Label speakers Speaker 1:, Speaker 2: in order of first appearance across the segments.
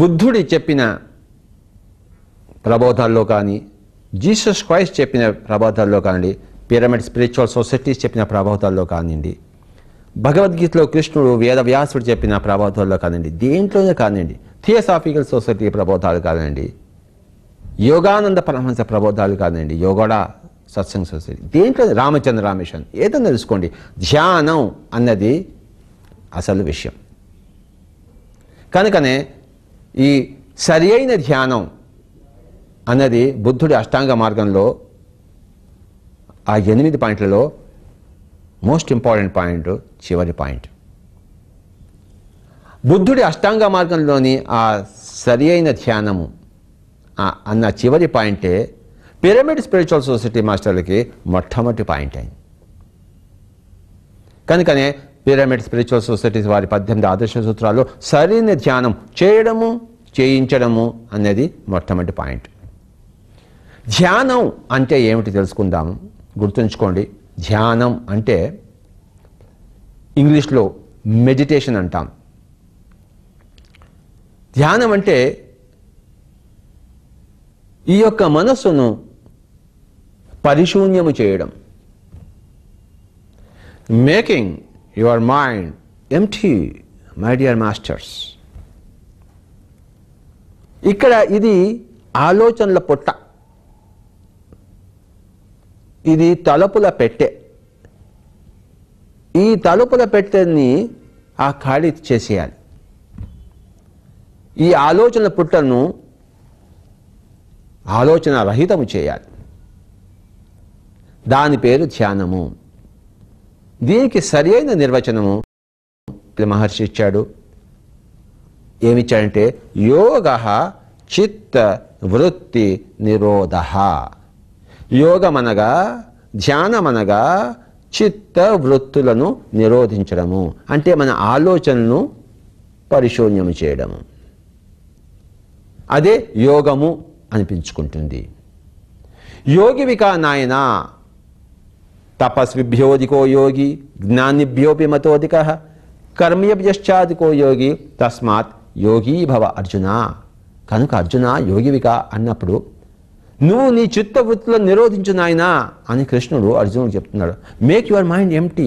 Speaker 1: బుద్ధుడి చెప్పిన ప్రబోధాల్లో కానీ, జీసస్ క్రైస్ట్ చెప్పిన ప్రబోధాల్లో కానివ్వండి, పిరమిడ్ స్పిరిచువల్ సొసైటీస్ చెప్పిన ప్రబోధాల్లో కానివ్వండి, భగవద్గీతలో కృష్ణుడు వేదవ్యాసుడు చెప్పిన ప్రబోధాల్లో కానివ్వండి, దేంట్లోనే కానివ్వండి, థియోసాఫికల్ సొసైటీ ప్రబోధాలు కానివ్వండి, యోగానంద పరమహంస ప్రబోధాలు కానివ్వండి, యోగోడా సత్సంగ సొసైటీ, దేంట్లో రామచంద్ర రామేశ్వరం ఏదో తెలుసుకోండి. ధ్యానం అన్నది అసలు విషయం. కనుకనే ఈ సరి అయిన ధ్యానం అన్నది బుద్ధుడి అష్టాంగ మార్గంలో ఆ 8 పాయింట్లలో మోస్ట్ ఇంపార్టెంట్ పాయింట్, చివరి పాయింట్. బుద్ధుడి అష్టాంగ మార్గంలోని ఆ సరి అయిన ధ్యానము అన్న చివరి పాయింటే పిరమిడ్ స్పిరిచువల్ సొసైటీ మాస్టర్లకి మొట్టమొదటి పాయింట్ అయింది. కనుకనే పిరమిడ్ స్పిరిచువల్ సొసైటీస్ వారి 18 ఆదర్శ సూత్రాలు సరైన ధ్యానం చేయడము, చేయించడము అనేది మొట్టమొదటి పాయింట్. ధ్యానం అంటే ఏమిటి తెలుసుకుందాము. గుర్తుంచుకోండి, ధ్యానం అంటే ఇంగ్లీష్లో మెడిటేషన్ అంటాం. ధ్యానం అంటే ఈ యొక్క మనస్సును పరిశూన్యము చేయడం, making your mind empty, my dear masters. ఇక్కడ ఇది ఆలోచనల పొట్ట, ఇది తలుపుల పెట్టె. ఈ తలుపుల పెట్టెని ఆ ఖాళీ చేసేయాలి. ఈ ఆలోచనల పుట్టను ఆలోచన రహితము చేయాలి. దాని పేరు ధ్యానము. దీనికి సరి అయిన నిర్వచనము మహర్షి ఇచ్చాడు. ఏమిచ్చాడంటే యోగః చిత్త వృత్తి నిరోధః. యోగమనగా, ధ్యానమనగా చిత్త వృత్తులను నిరోధించడము, అంటే మన ఆలోచనను పరిశూన్యము చేయడము. అదే యోగము అనిపించుకుంటుంది. యోగివికా నాయన తపస్విభ్యోధికో యోగి జ్ఞానిభ్యోపి మతోధికః కర్మభ్యశ్చాధికో యోగి తస్మాత్ యోగీ భవ అర్జున. కనుక అర్జున యోగివిక అన్నప్పుడు నువ్వు నీ చిత్తవృత్తులను నిరోధించు నాయనా అని కృష్ణుడు అర్జునుడు చెప్తున్నాడు. Make your mind empty.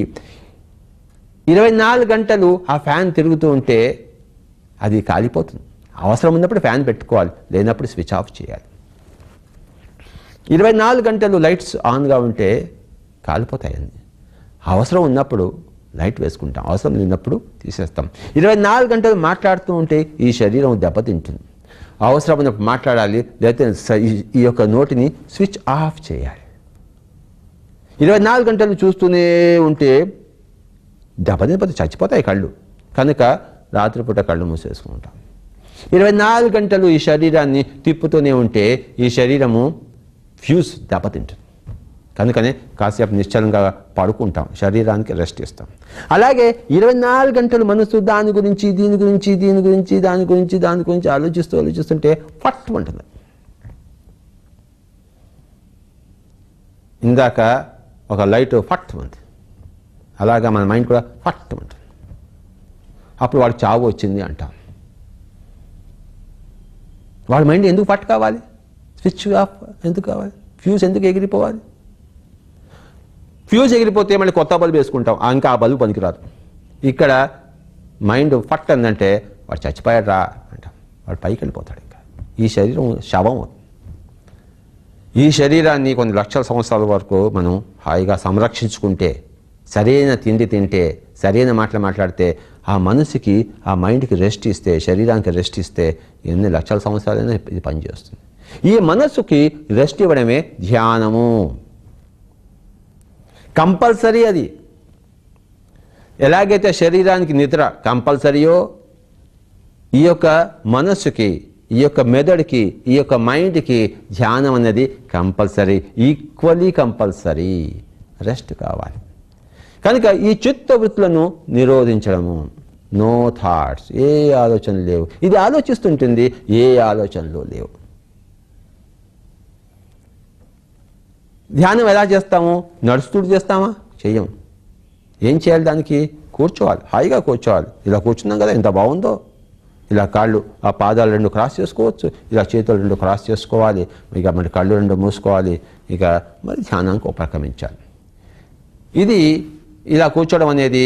Speaker 1: 24 గంటలు ఆ ఫ్యాన్ తిరుగుతూ ఉంటే అది కాలిపోతుంది. అవసరం ఉన్నప్పుడు ఫ్యాన్ పెట్టుకోవాలి, లేనప్పుడు స్విచ్ ఆఫ్ చేయాలి. 24 గంటలు లైట్స్ ఆన్గా ఉంటే కాలిపోతాయండి. అవసరం ఉన్నప్పుడు లైట్ వేసుకుంటాం, అవసరం లేనప్పుడు తీసేస్తాం. 24 గంటలు మాట్లాడుతూ ఉంటే ఈ శరీరం దెబ్బతింటుంది. అవసరం ఉన్నప్పుడు మాట్లాడాలి, లేకపోతే ఈ యొక్క నోటిని స్విచ్ ఆఫ్ చేయాలి. 24 గంటలు చూస్తూనే ఉంటే దెబ్బతినిపోతే చచ్చిపోతాయి కళ్ళు. కనుక రాత్రిపూట కళ్ళు మూసేసుకుంటాం. 24 గంటలు ఈ శరీరాన్ని తిప్పుతూనే ఉంటే ఈ శరీరము ఫ్యూజ్ దెబ్బతింటుంది. కనుకనే కాసేపు నిశ్చలంగా పడుకుంటాం, శరీరానికి రెస్ట్ ఇస్తాం. అలాగే 24 గంటలు మనసు దాని గురించి దీని గురించి దీని గురించి దాని గురించి దాని గురించి ఆలోచిస్తుంటే ఫట్ ఉంటుంది. ఇందాక ఒక లైట్ ఫట్ ఉంది, అలాగా మన మైండ్ కూడా ఫట్ ఉంటుంది. అప్పుడు వాడికి చావు వచ్చింది అంటాం. వాడి మైండ్ ఎందుకు ఫట్ కావాలి? స్విచ్ ఆఫ్ ఎందుకు కావాలి? ఫ్యూజ్ ఎందుకు ఎగిరిపోవాలి? ఫ్యూజ్ ఎగిరిపోతే మళ్ళీ కొత్త బల్బు వేసుకుంటాం, ఇంకా ఆ బల్బు పనికిరాదు. ఇక్కడ మైండ్ ఫట్ అందంటే వాడు చచ్చిపోయాడు రా అంటాం, వాడు పైకి వెళ్ళిపోతాడు. ఇంకా ఈ శరీరం శవం అవుతుంది. ఈ శరీరాన్ని కొన్ని లక్షల సంవత్సరాల వరకు మనం హాయిగా సంరక్షించుకుంటే, సరైన తిండి తింటే, సరైన మాటలు మాట్లాడితే, ఆ మనసుకి ఆ మైండ్కి రెస్ట్ ఇస్తే, శరీరానికి రెస్ట్ ఇస్తే ఎన్ని లక్షల సంవత్సరాలైనా ఇది పనిచేస్తుంది. ఈ మనస్సుకి రెస్ట్ ఇవ్వడమే ధ్యానము. కంపల్సరీ అది. ఎలాగైతే శరీరానికి నిద్ర కంపల్సరీయో, ఈ యొక్క మనస్సుకి, ఈ యొక్క మెదడుకి, ఈ యొక్క మైండ్కి ధ్యానం అనేది కంపల్సరీ, ఈక్వలీ కంపల్సరీ. రెస్ట్ కావాలి. కనుక ఈ చిత్తవృత్తులను నిరోధించడము, నో థాట్స్, ఏ ఆలోచనలు లేవు. ఇది ఆలోచిస్తుంటుంది, ఏ ఆలోచనలు లేవు. ధ్యానం ఎలా చేస్తాము? నడుస్తూ చేస్తామా? చెయ్యం. ఏం చేయాలి? దానికి కూర్చోవాలి, హాయిగా కూర్చోవాలి. ఇలా కూర్చున్నాం కదా, ఎంత బాగుందో, ఇలా కాళ్ళు ఆ పాదాలు రెండు క్రాస్ చేసుకోవచ్చు, ఇలా చేతులు రెండు క్రాస్ చేసుకోవాలి, ఇక మరి కళ్ళు రెండు మూసుకోవాలి, ఇక మరి ధ్యానానికి ఉపక్రమించాలి. ఇది ఇలా కూర్చోవడం అనేది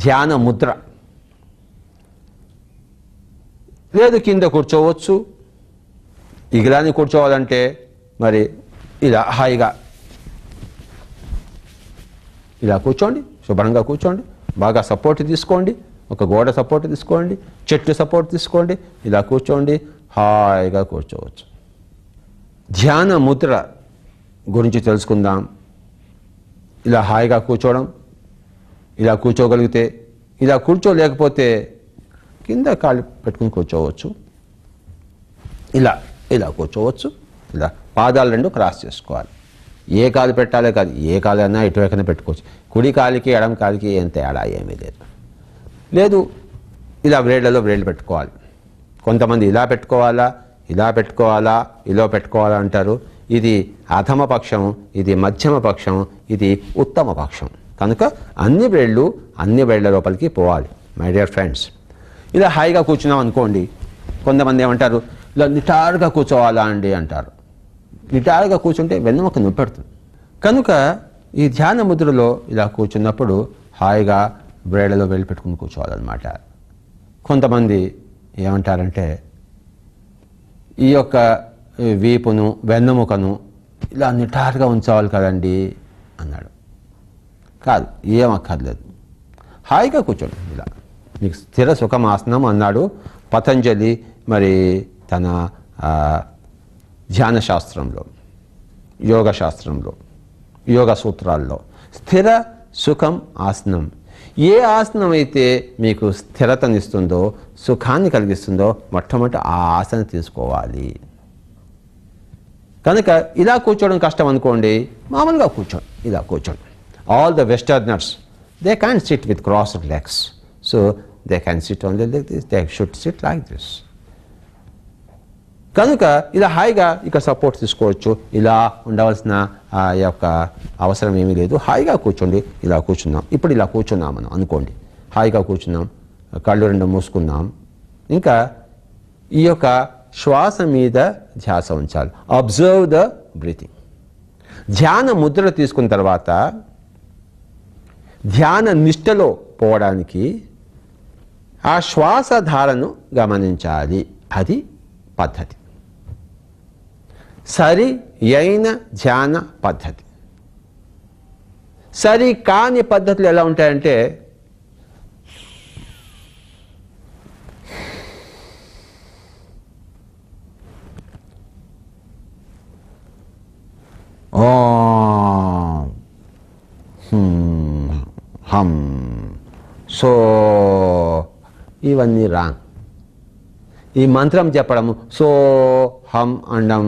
Speaker 1: ధ్యాన ముద్ర. లేదు కింద కూర్చోవచ్చు, ఇలానే కూర్చోవాలంటే మరి ఇలా హాయిగా ఇలా కూర్చోండి, శుభ్రంగా కూర్చోండి, బాగా సపోర్ట్ తీసుకోండి, ఒక గోడ సపోర్ట్ తీసుకోండి, చెట్టు సపోర్ట్ తీసుకోండి, ఇలా కూర్చోండి, హాయిగా కూర్చోవచ్చు. ధ్యాన ముద్ర గురించి తెలుసుకుందాం. ఇలా హాయిగా కూర్చోవడం, ఇలా కూర్చోగలిగితే, ఇలా కూర్చోలేకపోతే కింద కాళ్ళు పెట్టుకుని కూర్చోవచ్చు, ఇలా ఇలా కూర్చోవచ్చు, ఇలా పాదాలు రెండు క్రాస్ చేసుకోవాలి. ఏ కాలు పెట్టాలే కాదు, ఏ కాలు అయినా ఇటువైపున పెట్టుకోవచ్చు. కుడి కాలికి ఎడమ కాలికి ఏం తేడా ఏమీ లేదు. లేదు ఇలా వ్రేళ్లలో వ్రేళ్ళు పెట్టుకోవాలి. కొంతమంది ఇలా పెట్టుకోవాలా, ఇలా పెట్టుకోవాలా, ఇలా పెట్టుకోవాలా అంటారు. ఇది అధమ పక్షం, ఇది మధ్యమ పక్షం, ఇది ఉత్తమ పక్షం. కనుక అన్ని వేళ్ల లోపలికి పోవాలి. మై డియర్ ఫ్రెండ్స్, ఇలా హాయిగా కూర్చున్నాం అనుకోండి, కొంతమంది ఏమంటారు ఇలా నిటారుగా కూర్చోవాలా అండి అంటారు. నిటారుగా కూర్చుంటే వెన్నెముక నొప్పి పెడుతుంది. కనుక ఈ ధ్యాన ముద్రలో ఇలా కూర్చున్నప్పుడు హాయిగా బ్రేడలో వేలు పెట్టుకుని కూర్చోవాలన్నమాట. కొంతమంది ఏమంటారంటే ఈ యొక్క వీపును వెన్నెముకను ఇలా నిటారుగా ఉంచవాలి కదండి అన్నాడు. కాదు, ఏం అక్కర్లేదు, హాయిగా కూర్చోండి. ఇలా మీకు స్థిర సుఖమాసనం అన్నాడు పతంజలి మరి తన ధ్యాన శాస్త్రంలో, యోగ శాస్త్రంలో, యోగ సూత్రాల్లో. స్థిర సుఖం ఆసనం. ఏ ఆసనం అయితే మీకు స్థిరతనిస్తుందో, సుఖాన్ని కలిగిస్తుందో మొట్టమొదటి ఆ ఆసనం తీసుకోవాలి. కనుక ఇలా కూర్చోవడం కష్టం అనుకోండి, మామూలుగా కూర్చోండి, ఇలా కూర్చోండి. All the westerners they can SIT with crossed legs, so they can SIT only like this, they should SIT like this. కనుక ఇలా హాయిగా ఇక్కడ సపోర్ట్ తీసుకోవచ్చు. ఇలా ఉండవలసిన యొక్క అవసరం ఏమీ లేదు. హాయిగా కూర్చోండి. ఇలా కూర్చున్నాం, ఇప్పుడు ఇలా కూర్చున్నాం మనం అనుకోండి, హాయిగా కూర్చున్నాం, కళ్ళు రెండు మూసుకున్నాం. ఇంకా ఈ యొక్క శ్వాస మీద ధ్యాస ఉంచాలి. Observe the breathing. ధ్యాన ముద్ర తీసుకున్న తర్వాత ధ్యాన నిష్టలో పోవడానికి ఆ శ్వాసధారను గమనించాలి. అది పద్ధతి, సరి అయిన ధ్యాన పద్ధతి. సరి కాని పద్ధతులు ఎలా ఉంటాయంటే ఓం హం సో, ఇవన్నీ రాంగ్. ఈ మంత్రం చెప్పడము, సో హం అండం,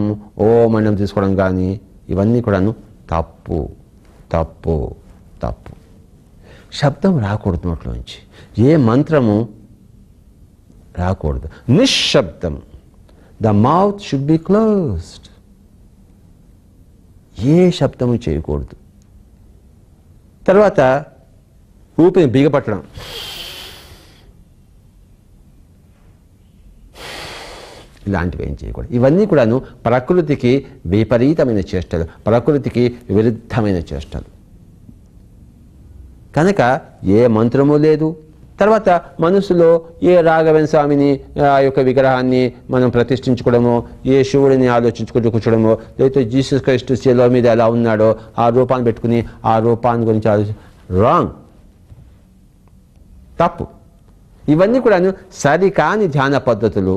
Speaker 1: ఓం అండం తీసుకోవడం కానీ ఇవన్నీ కూడాను తప్పు తప్పు తప్పు. శబ్దం రాకూడదు నోట్లోంచి, ఏ మంత్రము రాకూడదు. నిశ్శబ్దం. The mouth should be closed. ఏ శబ్దము చేయకూడదు. తర్వాత ఊపిరి బిగపట్టడం, ఇలాంటివి ఏం చేయకూడదు. ఇవన్నీ కూడాను ప్రకృతికి విపరీతమైన చేష్టలు, ప్రకృతికి విరుద్ధమైన చేష్టలు. కనుక ఏ మంత్రము లేదు. తర్వాత మనసులో ఏ రాఘవేంద్ర స్వామిని ఆ యొక్క విగ్రహాన్ని మనం ప్రతిష్ఠించుకోవడమో, ఏ శివుడిని ఆలోచించుకుంటూ కూర్చోడమో, లేకపోతే జీసస్ క్రైస్ట్ శిలువ మీద ఎలా ఉన్నాడో ఆ రూపాన్ని పెట్టుకుని ఆ రూపాన్ని గురించి రాంగ్, తప్పు. ఇవన్నీ కూడాను సరికాని ధ్యాన పద్ధతులు.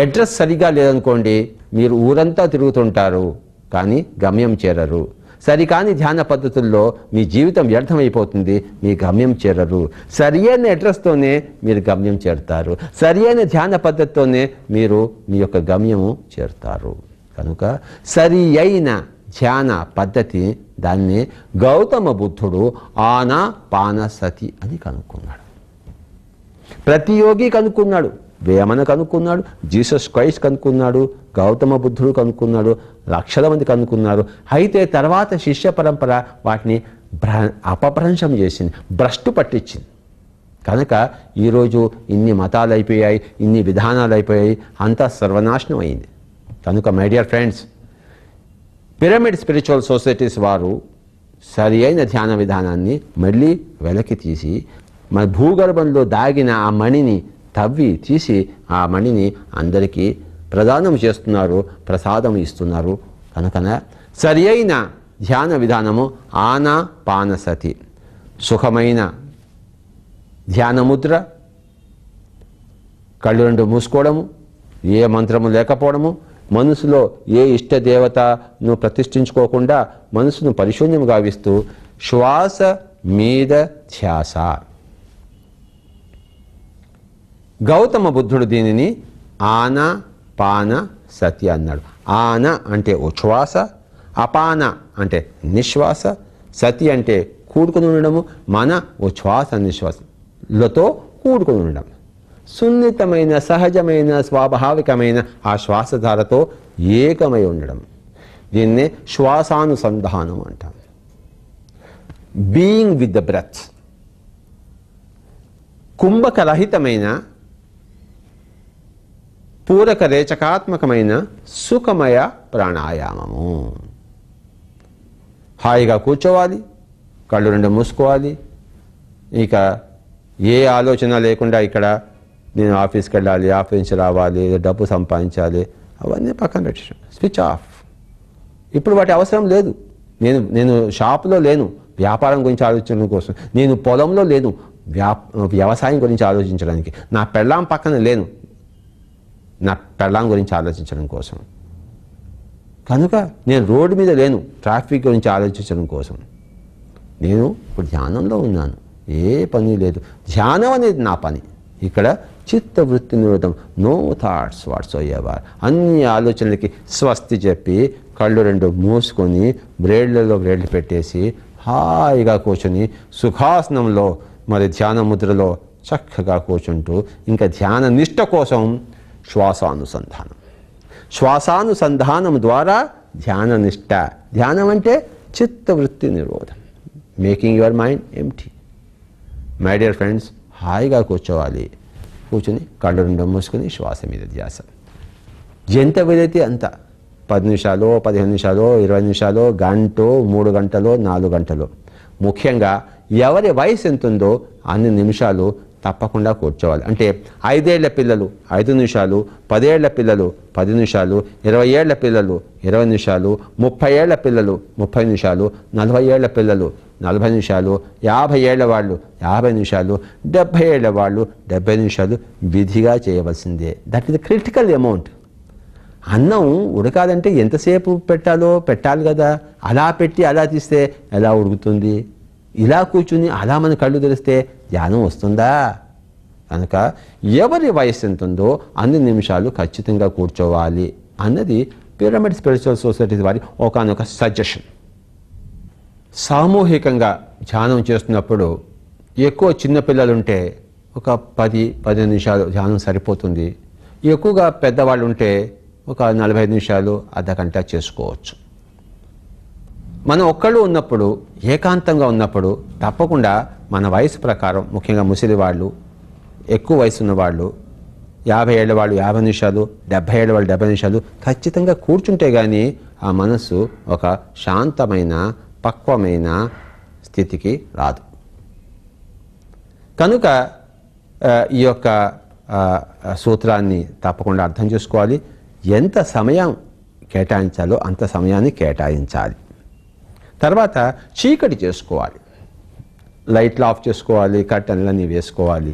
Speaker 1: అడ్రస్ సరిగా లేదనుకోండి, మీరు ఊరంతా తిరుగుతుంటారు కానీ గమ్యం చేరరు. సరికాని ధ్యాన పద్ధతుల్లో మీ జీవితం వ్యర్థమైపోతుంది, మీ గమ్యం చేరరు. సరి అయిన అడ్రస్తోనే మీరు గమ్యం చేరుతారు. సరి అయిన ధ్యాన పద్ధతితోనే మీరు మీ యొక్క గమ్యము చేరుతారు. కనుక సరి అయిన ధ్యాన పద్ధతి, దాన్ని గౌతమ బుద్ధుడు ఆనాపానసతి అని కనుక్కున్నాడు. ప్రతి యోగి కనుక్కున్నాడు, వేమన కనుక్కున్నాడు, జీసస్ క్రైస్ట్ కనుక్కున్నాడు, గౌతమ బుద్ధుడు కనుక్కున్నాడు, లక్షల మంది కనుక్కున్నారు. అయితే తర్వాత శిష్య పరంపర వాటిని అపభ్రంశం చేసింది, భ్రష్టు పట్టించింది. కనుక ఈరోజు ఇన్ని మతాలు అయిపోయాయి, ఇన్ని విధానాలు అయిపోయాయి, అంతా సర్వనాశనం అయింది. కనుక my dear friends, pyramid spiritual societies వారు సరి అయిన ధ్యాన విధానాన్ని మళ్ళీ వెనక్కి తీసి మన భూగర్భంలో దాగిన ఆ మణిని తవ్వి తీసి ఆ మణిని అందరికీ ప్రదానం చేస్తున్నారు, ప్రసాదం ఇస్తున్నారు. కనుకన సరి అయిన ధ్యాన విధానము ఆనాపానసతి, సుఖమైన ధ్యానముద్ర, కళ్ళు రెండు మూసుకోవడము, ఏ మంత్రము లేకపోవడము, మనసులో ఏ ఇష్టదేవతను ప్రతిష్ఠించుకోకుండా మనసును పరిశూన్యం గావిస్తూ శ్వాస మీద ధ్యాస. గౌతమ బుద్ధుడు దీనిని ఆనాపాన సతి అన్నాడు. ఆన అంటే ఉచ్ఛ్వాస, అపాన అంటే నిశ్వాస, సతి అంటే కూడుకుని ఉండడము, మన ఉచ్ఛ్వాస నిశ్వాసలతో కూడుకుని ఉండడం, సున్నితమైన సహజమైన స్వాభావికమైన ఆ శ్వాసధారతో ఏకమై ఉండడం. దీన్నే శ్వాసానుసంధానం అంటాం. Being with the breath. కుంభకరహితమైన పూరక రేచకాత్మకమైన సుఖమయ ప్రాణాయామము. హాయిగా కూర్చోవాలి, కళ్ళు రెండు మూసుకోవాలి. ఇక ఏ ఆలోచన లేకుండా ఇక్కడ నేను ఆఫీస్కి వెళ్ళాలి, ఆఫీస్ నుంచి రావాలి, డబ్బు సంపాదించాలి, అవన్నీ పక్కన పెట్టాను. Switch off. ఇప్పుడు వాటి అవసరం లేదు. నేను షాపులో లేను వ్యాపారం గురించి ఆలోచించడం కోసం, నేను పొలంలో లేను వ్యవసాయం గురించి ఆలోచించడానికి, నా పెళ్ళాం పక్కన లేను నా పెళ్ళాం గురించి ఆలోచించడం కోసం, కనుక నేను రోడ్డు మీద లేను ట్రాఫిక్ గురించి ఆలోచించడం కోసం. నేను ఇప్పుడు ధ్యానంలో ఉన్నాను, ఏ పని లేదు. ధ్యానం అనేది నా పని. ఇక్కడ చిత్తవృత్తి నిరోధం, నో థాట్స్ వాట్స్ ఎవర్. అన్ని ఆలోచనలకి స్వస్తి చెప్పి కళ్ళు రెండు మూసుకొని బ్రేడ్లలో బ్రేడ్లు పెట్టేసి హాయిగా కూర్చొని సుఖాసనంలో మరి ధ్యాన ముద్రలో చక్కగా కూర్చుంటూ ఇంకా ధ్యాన నిష్ట కోసం శ్వాసానుసంధానం. శ్వాసానుసంధానం ద్వారా ధ్యాన నిష్ట. ధ్యానం అంటే చిత్తవృత్తి నిరోధం, making your mind empty. My dear friends, హాయిగా కూర్చోవాలి. కూర్చొని కళ్ళు రెండు మూసుకొని శ్వాస మీద ధ్యాస. ఎంత వీలైతే అంత, 10 నిమిషాలు, 15 నిమిషాలు, 20 నిమిషాలు, గంటో, 3 గంటలో, 4 గంటలో. ముఖ్యంగా ఎవరి వయసు ఎంత ఉందో అన్ని నిమిషాలు తప్పకుండా కూర్చోవాలి. అంటే 5 ఏళ్ల పిల్లలు 5 నిమిషాలు, 10 ఏళ్ల పిల్లలు 10 నిమిషాలు, 20 ఏళ్ల పిల్లలు 20 నిమిషాలు, 30 ఏళ్ల పిల్లలు 30 నిమిషాలు, 40 ఏళ్ల పిల్లలు 40 నిమిషాలు, 50 ఏళ్ల వాళ్ళు 50 నిమిషాలు, 70 ఏళ్ల వాళ్ళు 70 నిమిషాలు విధిగా చేయవలసిందే. That is the critical amount. అన్నం ఉడకాలంటే ఎంతసేపు పెట్టాలి కదా. అలా పెట్టి అలా తీస్తే ఎలా ఉడుకుతుంది? ఇలా కూర్చుని అలా మన కళ్ళు తెరిస్తే ధ్యానం వస్తుందా? కనుక ఎవరి వయసు ఎంత ఉందో అన్ని నిమిషాలు ఖచ్చితంగా కూర్చోవాలి అన్నది పిరమిడ్ స్పిరిచువల్ సొసైటీస్ వారి ఒకానొక సజెషన్. సామూహికంగా ధ్యానం చేస్తున్నప్పుడు ఎక్కువ చిన్నపిల్లలు ఉంటే ఒక 10-15 నిమిషాలు ధ్యానం సరిపోతుంది. ఎక్కువగా పెద్దవాళ్ళు ఉంటే ఒక 45 నిమిషాలు, అర్ధగంట చేసుకోవచ్చు. మనం ఒక్కళ్ళు ఉన్నప్పుడు, ఏకాంతంగా ఉన్నప్పుడు తప్పకుండా మన వయసు ప్రకారం, ముఖ్యంగా ముసలి వాళ్ళు, ఎక్కువ వయసు ఉన్నవాళ్ళు, 50 ఏళ్ల వాళ్ళు 50 నిమిషాలు, 70 ఏళ్ల వాళ్ళు 70 నిమిషాలు ఖచ్చితంగా కూర్చుంటే కానీ ఆ మనసు ఒక శాంతమైన పక్వమైన స్థితికి రాదు. కనుక ఈ యొక్క సూత్రాన్ని తప్పకుండా అర్థం చేసుకోవాలి. ఎంత సమయం కేటాయించాలో అంత సమయాన్ని కేటాయించాలి. తర్వాత చీకటి చేసుకోవాలి, లైట్లు ఆఫ్ చేసుకోవాలి, కర్టన్లన్నీ వేసుకోవాలి.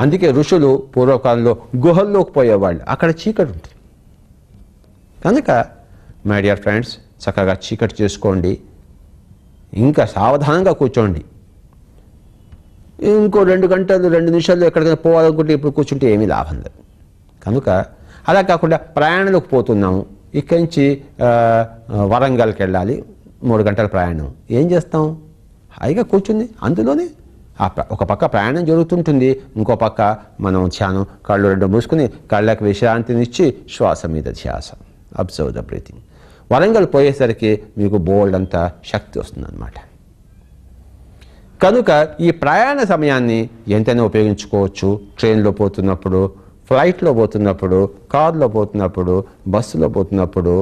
Speaker 1: అందుకే ఋషులు పూర్వకాలంలో గుహల్లోకి పోయేవాళ్ళు, అక్కడ చీకటి ఉంటుంది. కనుక మై డియర్ ఫ్రెండ్స్, చక్కగా చీకటి చేసుకోండి. ఇంకా సావధానంగా కూర్చోండి. ఇంకో 2 గంటలు 2 నిమిషాలు ఎక్కడికైనా పోవాలనుకుంటే ఇప్పుడు కూర్చుంటే ఏమీ లాభం లేదు. కనుక అలా కాకుండా ప్రయాణంలోకి పోతున్నాము, ఇక్కడి నుంచి వరంగల్కి వెళ్ళాలి, 3 గంటల ప్రయాణం, ఏం చేస్తాం? హాయిగా కూర్చుంది అందులోనే ఒక పక్క ప్రయాణం జరుగుతుంటుంది, ఇంకో పక్క మనం ధ్యానం, కళ్ళు రెండు మూసుకుని కళ్ళకి విశ్రాంతినిచ్చి శ్వాస మీద ధ్యాస, అబ్జర్వ్ ద బ్రీతింగ్. వరంగల్ పోయేసరికి మీకు బోల్డ్ అంత శక్తి వస్తుందన్నమాట. కనుక ఈ ప్రయాణ సమయాన్ని ఎంతైనా ఉపయోగించుకోవచ్చు. ట్రైన్లో పోతున్నప్పుడు, ఫ్లైట్లో పోతున్నప్పుడు, కారులో పోతున్నప్పుడు, బస్సులో పోతున్నప్పుడు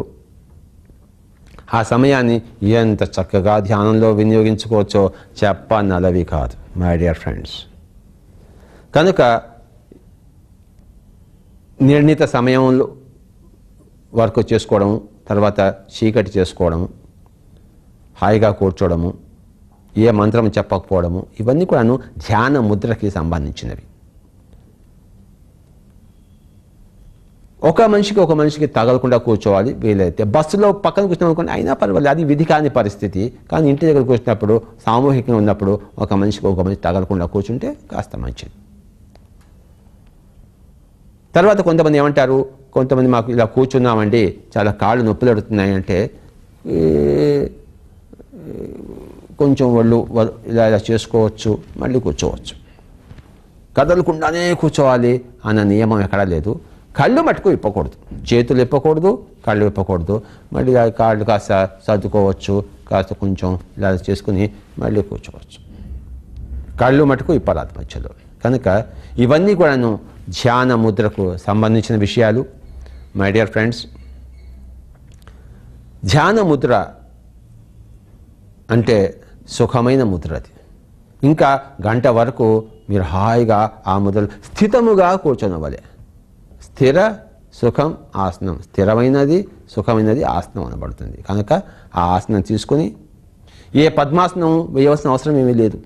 Speaker 1: ఆ సమయాన్ని ఎంత చక్కగా ధ్యానంలో వినియోగించుకోవచ్చో చెప్పనలవి కాదు మై డియర్ ఫ్రెండ్స్. కనుక నిర్ణీత సమయంలో వర్క్ చేసుకోవడం, తర్వాత చీకటి చేసుకోవడము, హాయిగా కూర్చోవడము, ఏ మంత్రం చెప్పకపోవడము, ఇవన్నీ కూడాను ధ్యాన ముద్రకి సంబంధించినవి. ఒక మనిషికి తగలకుండా కూర్చోవాలి. వీలైతే బస్సులో పక్కన కూర్చున్నాం అనుకోండి, అయినా పర్వాలేదు, అది విధి కాని పరిస్థితి. కానీ ఇంటి దగ్గర కూర్చున్నప్పుడు, సామూహికంగా ఉన్నప్పుడు ఒక మనిషి తగలకుండా కూర్చుంటే కాస్త మంచిది. తర్వాత కొంతమంది ఏమంటారు, కొంతమంది మాకు ఇలా కూర్చున్నామండి చాలా కాళ్ళు నొప్పులు పెడుతున్నాయి అంటే కొంచెం వాళ్ళు ఇలా చేసుకోవచ్చు, మళ్ళీ కూర్చోవచ్చు. కదలకుండానే కూర్చోవాలి అన్న నియమం ఎక్కడా లేదు. కళ్ళు మట్టుకు ఇప్పకూడదు, చేతులు ఇప్పకూడదు, కళ్ళు ఇప్పకూడదు. మళ్ళీ కాళ్ళు కాస్త సర్దుకోవచ్చు, కాస్త కొంచెం ఇలా చేసుకుని మళ్ళీ కూర్చోవచ్చు. కళ్ళు మట్టుకు ఇప్పరాదు మధ్యలో. కనుక ఇవన్నీ కూడాను ధ్యాన ముద్రకు సంబంధించిన విషయాలు మై డియర్ ఫ్రెండ్స్. ధ్యాన ముద్ర అంటే సుఖమైన ముద్ర. అది ఇంకా గంట వరకు మీరు హాయిగా ఆ ముద్రలు స్థితముగా కూర్చొనవలే. స్థిర సుఖం ఆసనం, స్థిరమైనది సుఖమైనది ఆసనం అనబడుతుంది. కనుక ఆ ఆసనం తీసుకుని ఏ పద్మాసనం వేయవలసిన అవసరం ఏమీ లేదు.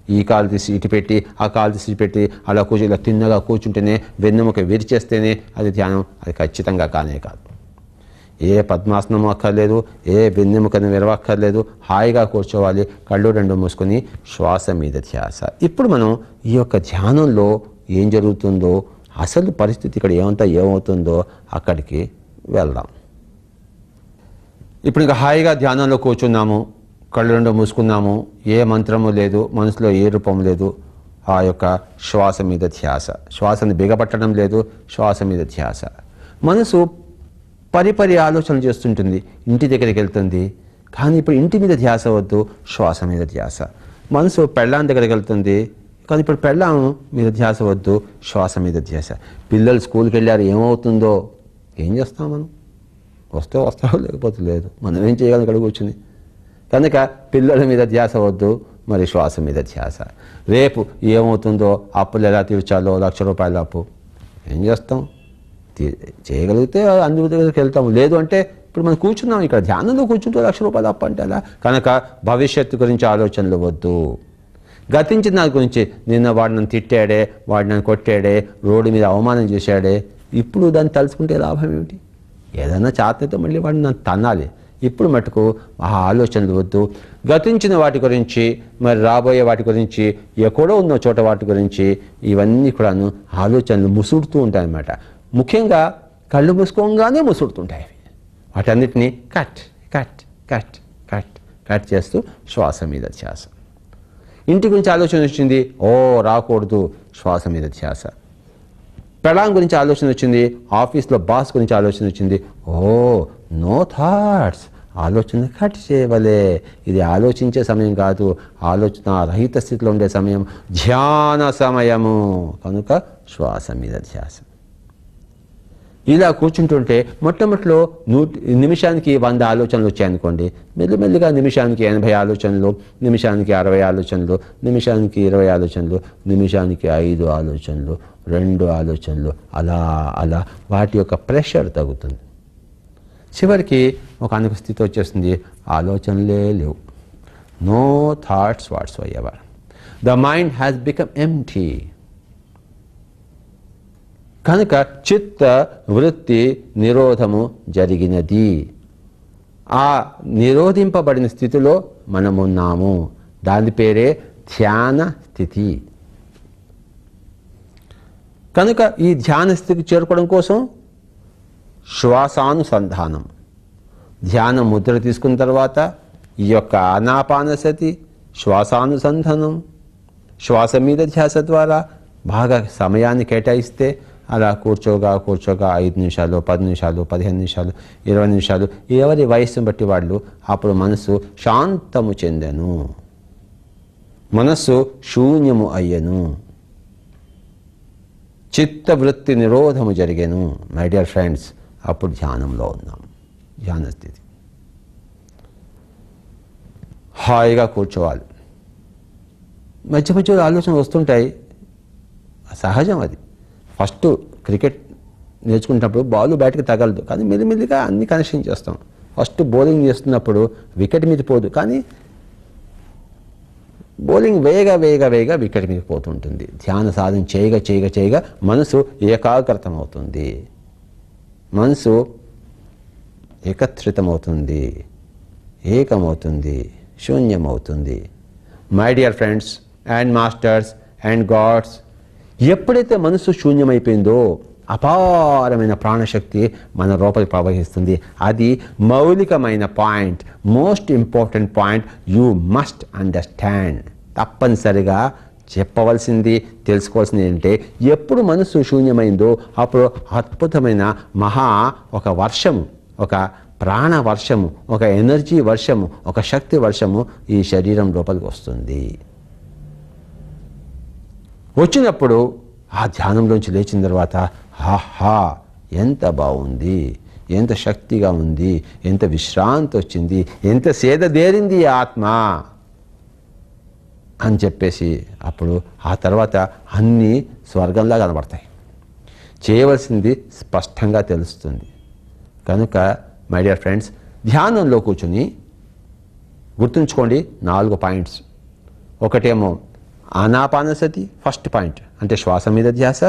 Speaker 1: ఈ కాలు తీసి ఇటు పెట్టి, ఆ కాలు తీసి పెట్టి అలా ఇలా తిన్నగా కూర్చుంటేనే, వెన్నెముక విరిచేస్తేనే అది ధ్యానం. అది ఖచ్చితంగా కానే కాదు. ఏ పద్మాసనం అక్కర్లేదు, ఏ వెన్నెముకను విరవక్కర్లేదు. హాయిగా కూర్చోవాలి, కళ్ళు రెండు మూసుకొని శ్వాస మీద ధ్యాస. ఇప్పుడు మనం ఈ యొక్క ధ్యానంలో ఏం జరుగుతుందో, అసలు పరిస్థితి ఇక్కడ ఏమవుతుందో అక్కడికి వెళ్దాం. ఇప్పుడు ఇంకా హాయిగా ధ్యానంలో కూర్చున్నాము, కళ్ళు రెండు మూసుకున్నాము, ఏ మంత్రము లేదు, మనసులో ఏ రూపం లేదు. ఆ యొక్క శ్వాస మీద ధ్యాస, శ్వాసను బిగపట్టడం లేదు, శ్వాస మీద ధ్యాస. మనసు పరిపరి ఆలోచనలు చేస్తుంటుంది, ఇంటి దగ్గరికి వెళ్తుంది. కానీ ఇప్పుడు ఇంటి మీద ధ్యాస వద్దు, శ్వాస మీద ధ్యాస. మనసు పెళ్ళాం దగ్గరికి వెళ్తుంది, కానీ ఇప్పుడు పెళ్ళాం మీద ధ్యాస వద్దు, శ్వాస మీద ధ్యాస. పిల్లలు స్కూల్కి వెళ్ళారు, ఏమవుతుందో, ఏం చేస్తాం మనం? వస్తావో లేకపోతే లేదు, మనం ఏం చేయగలం ఇక్కడ కూర్చుని. కనుక పిల్లల మీద ధ్యాస వద్దు, మరి శ్వాస మీద ధ్యాస. రేపు ఏమవుతుందో, అప్పులు ఎలా తీర్చాలో, ₹1,00,000 అప్పు, ఏం చేస్తాం? చేయగలిగితే అందరి దగ్గరికి వెళ్తాము, లేదు అంటే ఇప్పుడు మనం కూర్చున్నాం ఇక్కడ ధ్యానంలో కూర్చుంటూ ₹1,00,000 అప్పు అంటే అలా. కనుక భవిష్యత్తు గురించి ఆలోచనలు వద్దు. గతించిన దాని గురించి, నిన్న వాడు నన్ను తిట్టాడే, వాడు నన్ను కొట్టాడే, రోడ్డు మీద అవమానం చేశాడే, ఇప్పుడు దాన్ని తలుచుకుంటే లాభం ఏమిటి? ఏదైనా చేతతో మళ్ళీ వాడిని నన్ను తన్నాలి. ఇప్పుడు మటుకు ఆ ఆలోచనలు వద్దు. గతించిన వాటి గురించి, మరి రాబోయే వాటి గురించి, ఎక్కడో ఉన్న చోట వాటి గురించి, ఇవన్నీ కూడాను ఆలోచనలు ముసుడుతూ ఉంటాయి అన్నమాట. ముఖ్యంగా కళ్ళు మూసుకోగానే ముసుడుతుంటాయి. వాటన్నిటినీ cut cut cut cut cut చేస్తూ శ్వాస మీద ధ్యాస. ఇంటి గురించి ఆలోచన వచ్చింది, రాకూడదు, శ్వాస మీద ధ్యాస. పెళ్ళాం గురించి ఆలోచన వచ్చింది, ఆఫీస్లో బాస్ గురించి ఆలోచన వచ్చింది, నో థాట్స్, ఆలోచన కట్ చేయవలే. ఇది ఆలోచించే సమయం కాదు, ఆలోచన రహిత స్థితిలో ఉండే సమయం, ధ్యాన సమయము. కనుక శ్వాస మీద ధ్యాస. ఇలా కూర్చుంటుంటే మొట్టమొదటిలో నిమిషానికి 100 ఆలోచనలు వచ్చాయనుకోండి, మెల్లిమెల్లిగా నిమిషానికి 80 ఆలోచనలు, నిమిషానికి 60 ఆలోచనలు, నిమిషానికి 20 ఆలోచనలు, నిమిషానికి 5 ఆలోచనలు, 2 ఆలోచనలు, అలా అలా వాటి యొక్క ప్రెషర్ తగ్గుతుంది. చివరికి ఒక అనుక స్థితి వచ్చేస్తుంది, ఆలోచనలే లేవు. No thoughts whatsoever. The mind has become empty. కనుక చిత్త వృత్తి నిరోధము జరిగినది. ఆ నిరోధింపబడిన స్థితిలో మనమున్నాము. దాని పేరే ధ్యాన స్థితి. కనుక ఈ ధ్యాన స్థితికి చేరుకోవడం కోసం శ్వాసానుసంధానం, ధ్యాన ముద్ర తీసుకున్న తర్వాత ఈ యొక్క ఆనాపానసతి, శ్వాసానుసంధానం, శ్వాస మీద ధ్యాస ద్వారా బాగా సమయాన్ని కేటాయిస్తే, అలా కూర్చోగా 5 నిమిషాలు, 10 నిమిషాలు, 15 నిమిషాలు, 20 నిమిషాలు, ఎవరి వయస్సును బట్టి వాళ్ళు, అప్పుడు మనసు శాంతము చెందెను. మనస్సు శూన్యము అయ్యను, చిత్తవృత్తి నిరోధము జరిగెను. మై డియర్ ఫ్రెండ్స్, అప్పుడు ధ్యానంలో ఉన్నాం, ధ్యాన స్థితి. హాయిగా కూర్చోవాలి. మధ్య మధ్యలో ఆలోచన వస్తుంటాయి, సహజం అది. ఫస్ట్ క్రికెట్ నేర్చుకున్నప్పుడు బాల్ బ్యాట్కి తగలదు, కానీ మెల్లిమెల్లిగా అన్ని కనెక్షన్ చేస్తాం. ఫస్ట్ బౌలింగ్ చేస్తున్నప్పుడు వికెట్ మీద పోదు, కానీ బౌలింగ్ వేగ వికెట్ మీద పోతుంటుంది. ధ్యాన సాధన చేయగా మనసు ఏకాగ్రతం అవుతుంది, మనసు ఏకత్రితమవుతుంది, ఏకమవుతుంది, శూన్యమవుతుంది. My dear friends and masters and gods, ఎప్పుడైతే మనసు శూన్యమైపోయిందో అపారమైన ప్రాణశక్తి మన లోపలికి ప్రవహిస్తుంది. అది మౌలికమైన point, most important point. You must understand. తప్పనిసరిగా చెప్పవలసింది, తెలుసుకోవాల్సింది ఏంటంటే, ఎప్పుడు మనసు శూన్యమైందో అప్పుడు అద్భుతమైన ఒక వర్షము, ఒక ప్రాణ వర్షము, ఒక ఎనర్జీ వర్షము, ఒక శక్తి వర్షము ఈ శరీరం లోపలికి వస్తుంది. వచ్చినప్పుడు ఆ ధ్యానంలోంచి లేచిన తర్వాత ఆహా, ఎంత బాగుంది, ఎంత శక్తిగా ఉంది, ఎంత విశ్రాంతి వచ్చింది, ఎంత సేదదేరింది ఆత్మ అని చెప్పేసి అప్పుడు ఆ తర్వాత అన్నీ స్వర్గంలా కనబడతాయి. చేయవలసింది స్పష్టంగా తెలుస్తుంది. కనుక మై డియర్ ఫ్రెండ్స్, ధ్యానంలో కూర్చుని గుర్తుంచుకోండి 4 పాయింట్స్. ఒకటేమో ఆనాపానసతి, ఫస్ట్ పాయింట్, అంటే శ్వాస మీద ధ్యాస.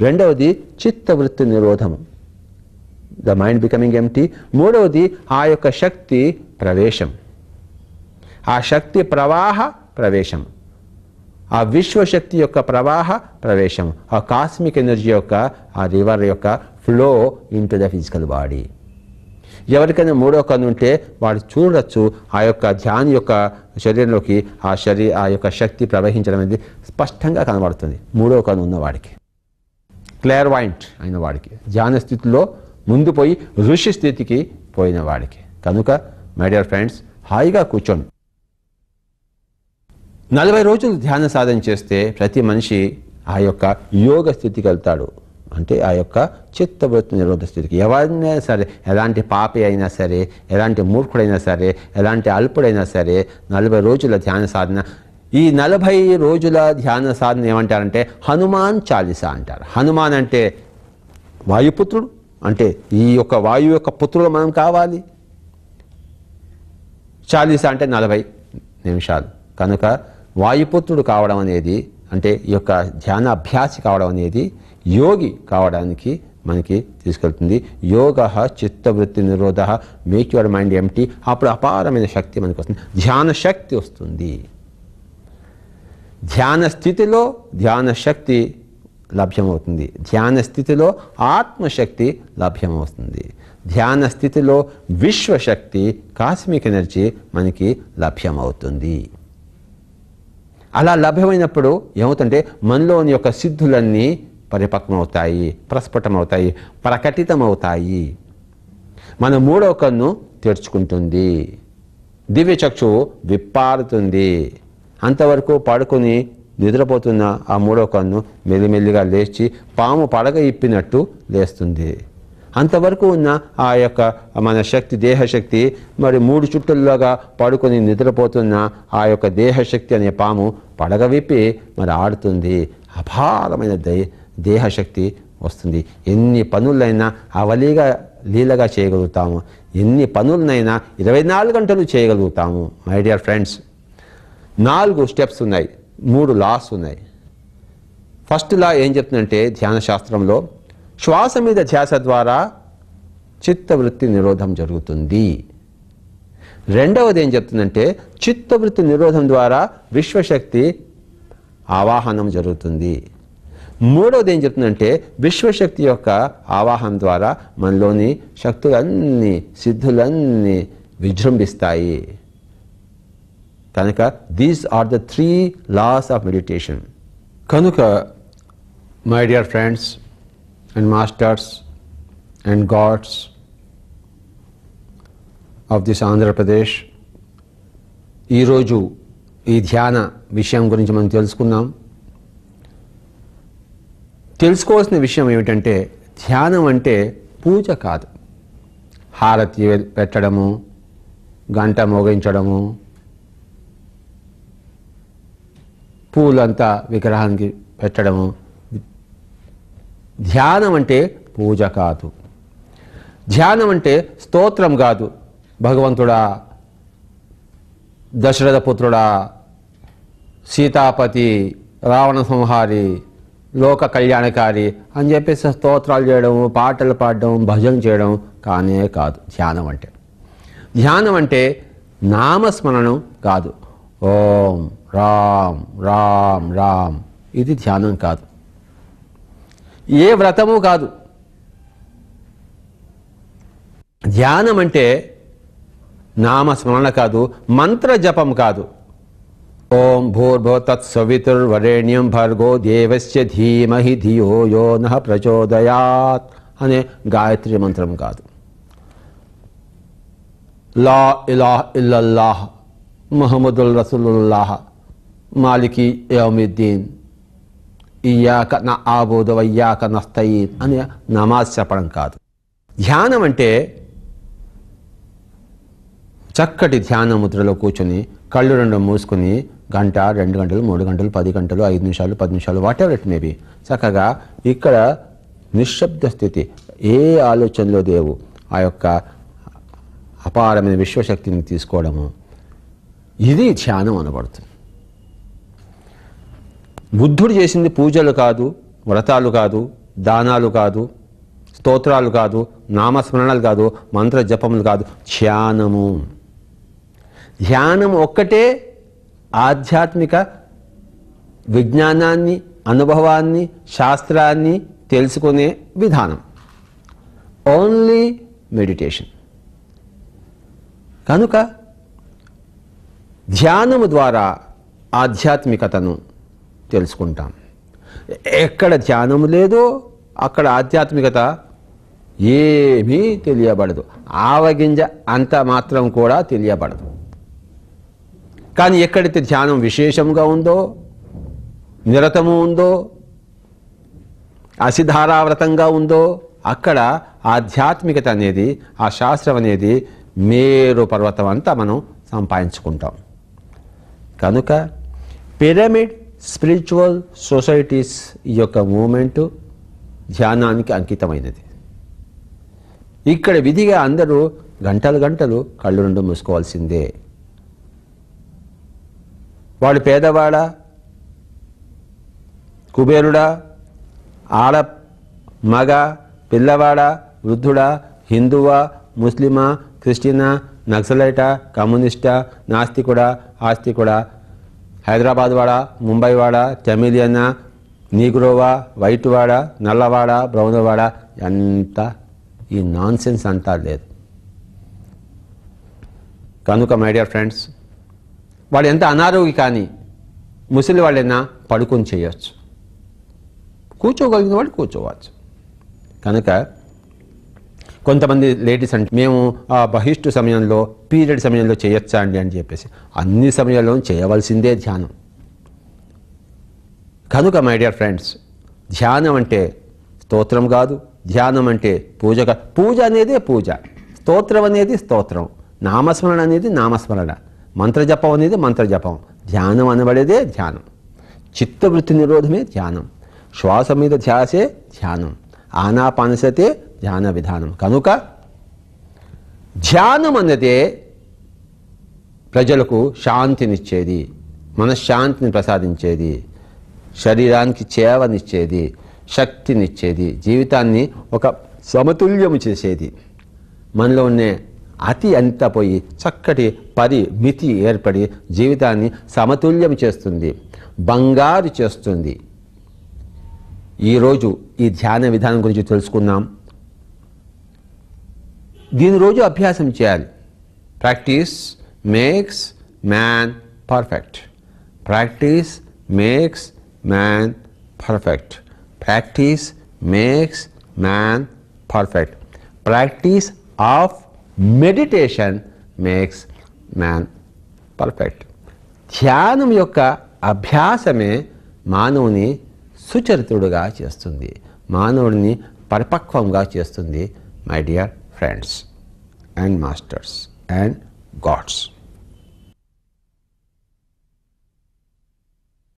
Speaker 1: రెండవది చిత్తవృత్తి నిరోధము, ద మైండ్ బికమింగ్ ఎంప్టీ. మూడవది ఆ యొక్క శక్తి ప్రవేశం, ఆ శక్తి ప్రవాహ ప్రవేశం, ఆ విశ్వశక్తి యొక్క ప్రవాహ ప్రవేశం, ఆ కాస్మిక్ ఎనర్జీ యొక్క ఆ రివర్ యొక్క flow into the physical body. ఎవరికైనా మూడో కన్ను ఉంటే వాడు చూడొచ్చు ఆ యొక్క ధ్యాని యొక్క శరీరంలోకి ఆ యొక్క శక్తి ప్రవహించడం అనేది స్పష్టంగా కనబడుతుంది. మూడో కన్ను ఉన్నవాడికి, క్లేర్వాయింట్ అయిన వాడికి, ధ్యాన స్థితిలో ముందు పోయి ఋషి స్థితికి పోయిన వాడికి. కనుక మై డియర్ ఫ్రెండ్స్, హాయిగా కూర్చోండి. 40 రోజులు ధ్యాన సాధన చేస్తే ప్రతి మనిషి ఆ యొక్క యోగ స్థితికి వెళ్తాడు, అంటే ఆ యొక్క చిత్తవృత్తి నిరోధ స్థితికి. ఎవరైనా సరే, ఎలాంటి పాపి అయినా సరే, ఎలాంటి మూర్ఖుడైనా సరే, ఎలాంటి అల్పుడైనా సరే, 40 రోజుల ధ్యాన సాధన. ఈ 40 రోజుల ధ్యాన సాధన ఏమంటారంటే హనుమాన్ చాలీసా అంటారు. హనుమాన్ అంటే వాయుపుత్రుడు, అంటే ఈ యొక్క వాయు యొక్క పుత్రులు మనం కావాలి. చాలీసా అంటే 40 నిమిషాలు. కనుక వాయుపుత్రుడు కావడం అనేది, అంటే ఈ యొక్క ధ్యాన అభ్యాసి కావడం అనేది యోగి కావడానికి మనకి తీసుకెళ్తుంది. యోగ చిత్తవృత్తి నిరోధ, మేక్ యువర్ మైండ్ ఎంప్టీ. అప్పుడు అపారమైన శక్తి మనకు వస్తుంది, ధ్యాన శక్తి వస్తుంది. ధ్యాన స్థితిలో ధ్యాన శక్తి లభ్యమవుతుంది, ధ్యాన స్థితిలో ఆత్మశక్తి లభ్యమవుతుంది, ధ్యాన స్థితిలో విశ్వశక్తి కాస్మిక్ ఎనర్జీ మనకి లభ్యమవుతుంది. అలా లభ్యమైనప్పుడు ఏమవుతుంటే మనలోని యొక్క సిద్ధులన్నీ పరిపక్వమవుతాయి, ప్రస్ఫుటమవుతాయి, ప్రకటితమవుతాయి. మన మూడో కన్ను తెరుచుకుంటుంది, దివ్యచక్షువు విప్పారుతుంది. అంతవరకు పడుకుని నిద్రపోతున్న ఆ మూడో కన్ను మెల్లిమెల్లిగా లేచి పాము పడగ ఇప్పినట్టు లేస్తుంది. అంతవరకు ఉన్న ఆ యొక్క మన శక్తి, దేహశక్తి, మరి 3 చుట్టల్లోగా పడుకొని నిద్రపోతున్న ఆ యొక్క దేహశక్తి అనే పాము పడగ విప్పి మరి ఆడుతుంది. అపారమైన దేహశక్తి వస్తుంది. ఎన్ని పనులైనా అవలీగా లీలగా చేయగలుగుతాము, ఎన్ని పనులనైనా 24 గంటలు చేయగలుగుతాము. మై డియర్ ఫ్రెండ్స్, 4 స్టెప్స్ ఉన్నాయి, 3 లాస్ ఉన్నాయి. ఫస్ట్ లా ఏం చెప్తుందంటే ధ్యాన శాస్త్రంలో శ్వాస మీద ధ్యాస ద్వారా చిత్తవృత్తి నిరోధం జరుగుతుంది. రెండవది ఏం చెప్తుందంటే చిత్తవృత్తి నిరోధం ద్వారా విశ్వశక్తి ఆవాహనం జరుగుతుంది. మూడవది ఏం చెప్తుందంటే విశ్వశక్తి యొక్క ఆవాహనం ద్వారా మనలోని శక్తులన్నీ, సిద్ధులన్నీ విజృంభిస్తాయి. కనుక these are the 3 laws of meditation. కనుక my dear friends and masters and gods of this Andhra Pradesh, ఈరోజు ఈ ధ్యాన విషయం గురించి మనం తెలుసుకున్నాం. తెలుసుకోవాల్సిన విషయం ఏమిటంటే ధ్యానం అంటే పూజ కాదు. హారతి పెట్టడము, గంట మోగించడము, పూలంతా విగ్రహానికి పెట్టడము. ధ్యానం అంటే పూజ కాదు. ధ్యానం అంటే స్తోత్రం కాదు. భగవంతుడా, దశరథ పుత్రుడా, సీతాపతి, రావణ సంహారి, లోక కళ్యాణకారి అని చెప్పేసి స్తోత్రాలు చేయడం, పాటలు పాడడం, భజన చేయడం కానే కాదు ధ్యానం అంటే. ధ్యానం అంటే నామస్మరణం కాదు. ఓం రామ్ రామ్ రామ్, ఇది ధ్యానం కాదు. ఏ వ్రతము కాదు. ధ్యానం అంటే నామస్మరణ కాదు, మంత్ర జపం కాదు. ఓం భూర్భువ తత్సవితుర్వరేణ్యం భర్గో దేవస్య ధీమహి ధియో యో నః ప్రచోదయాత్ అనే గాయత్రి మంత్రం కాదు. లా ఇలాహ ఇల్లల్లాహ్ ముహమ్మదుర్ రసూలుల్లాహ్ మాలికి యౌమిద్దీన్ ఇయ్యాక నఅబుదు వయ్యాక నస్తయీన్ అనే నమాజ్ చెప్పడం కాదు. ధ్యానం అంటే చక్కటి ధ్యాన ముద్రలో కూర్చొని కళ్ళు రెండు మూసుకొని గంట, 2 గంటలు, 3 గంటలు, 10 గంటలు, 5 నిమిషాలు, 10 నిమిషాలు, వాట్ ఎవర్ ఇట్ మేబీ చక్కగా ఇక్కడ నిశ్శబ్ద స్థితి, ఏ ఆలోచనలో దేవు ఆ యొక్క అపారమైన విశ్వశక్తిని తీసుకోవడము, ఇది ధ్యానం అనబడుతుంది. బుద్ధుడు చేసింది పూజలు కాదు, వ్రతాలు కాదు, దానాలు కాదు, స్తోత్రాలు కాదు, నామస్మరణలు కాదు, మంత్ర జపములు కాదు, ధ్యానము. ధ్యానం ఒక్కటే ఆధ్యాత్మిక విజ్ఞానాన్ని, అనుభవాన్ని, శాస్త్రాన్ని తెలుసుకునే విధానం. Only meditation. కనుక ధ్యానము ద్వారా ఆధ్యాత్మికతను తెలుసుకుంటాం. ఎక్కడ ధ్యానము లేదో అక్కడ ఆధ్యాత్మికత ఏమీ తెలియబడదు. ఆవగింజ అంత మాత్రం కూడా తెలియబడదు. కానీ ఎక్కడైతే ధ్యానం విశేషంగా ఉందో, నిరతము ఉందో, అసిధారావ్రతంగా ఉందో అక్కడ ఆధ్యాత్మికత అనేది, ఆ శాస్త్రం అనేది మేరు పర్వతం అంతా మనం సంపాదించుకుంటాం. కనుక పిరమిడ్ స్పిరిచువల్ సొసైటీస్ యొక్క మూమెంటు ధ్యానానికి అంకితమైనది. ఇక్కడ విధిగా అందరూ గంటలు గంటలు కళ్ళు రెండు మూసుకోవాల్సిందే. వాడు పేదవాడా, కుబేరుడా, ఆడ మగ, పిల్లవాడా, వృద్ధుడా, హిందువా, ముస్లిమా, క్రిస్టియనా, నక్సలైటా, కమ్యూనిస్టా, నాస్తికుడా, ఆస్తికుడా, హైదరాబాద్ వాడా, ముంబై వాడా, తమిళియనా, నీగ్రోవా, వైట్ వాడా, నల్లవాడా, బ్రౌన్ వాడా, ఎంత ఈ నాన్సెన్స్ అంతా లేదు. కనుక మై డియర్ ఫ్రెండ్స్, వాడు ఎంత అనారోగ్య కానీ ముసలి వాళ్ళైనా పడుకొని చేయొచ్చు, కూర్చోగలిగిన వాడు కూర్చోవచ్చు. కనుక కొంతమంది లేడీస్ అంటే మేము ఆ బహిష్టు సమయంలో, పీరియడ్ సమయంలో చేయొచ్చా అండి అని చెప్పేసి, అన్ని సమయాల్లో చేయవలసిందే ధ్యానం. కనుక మై డియర్ ఫ్రెండ్స్, ధ్యానం అంటే స్తోత్రం కాదు, ధ్యానం అంటే పూజ కాదు. పూజ అనేదే పూజ, స్తోత్రం అనేది స్తోత్రం, నామస్మరణ అనేది నామస్మరణ, మంత్రజపం అనేది మంత్రజపం. ధ్యానం అనబడేదే ధ్యానం. చిత్తవృత్తి నిరోధమే ధ్యానం. శ్వాస మీద ధ్యాసే ధ్యానం. ఆనాపానసతే ధ్యాన విధానం. కనుక ధ్యానం అన్నదే ప్రజలకు శాంతినిచ్చేది, మనశ్శాంతిని ప్రసాదించేది, శరీరానికి చేవనిచ్చేది, శక్తినిచ్చేది, జీవితాన్ని ఒక సమతుల్యము చేసేది. మనలో ఉండే అతి అంతా పోయి చక్కటి పరిమితి ఏర్పడి జీవితాన్ని సమతుల్యం చేస్తుంది, బంగారు చేస్తుంది. ఈరోజు ఈ ధ్యాన విధానం గురించి తెలుసుకుందాం. దీని రోజు అభ్యాసం చేయాలి. Practice makes man perfect. Practice makes man perfect. Practice makes man perfect. Practice of meditation makes man perfect. ధ్యానం యొక్క అభ్యాసమే మానవుని సుచరిత్రుడుగా చేస్తుంది, మానవుడిని పరిపక్వంగా చేస్తుంది. My dear friends and masters and God's.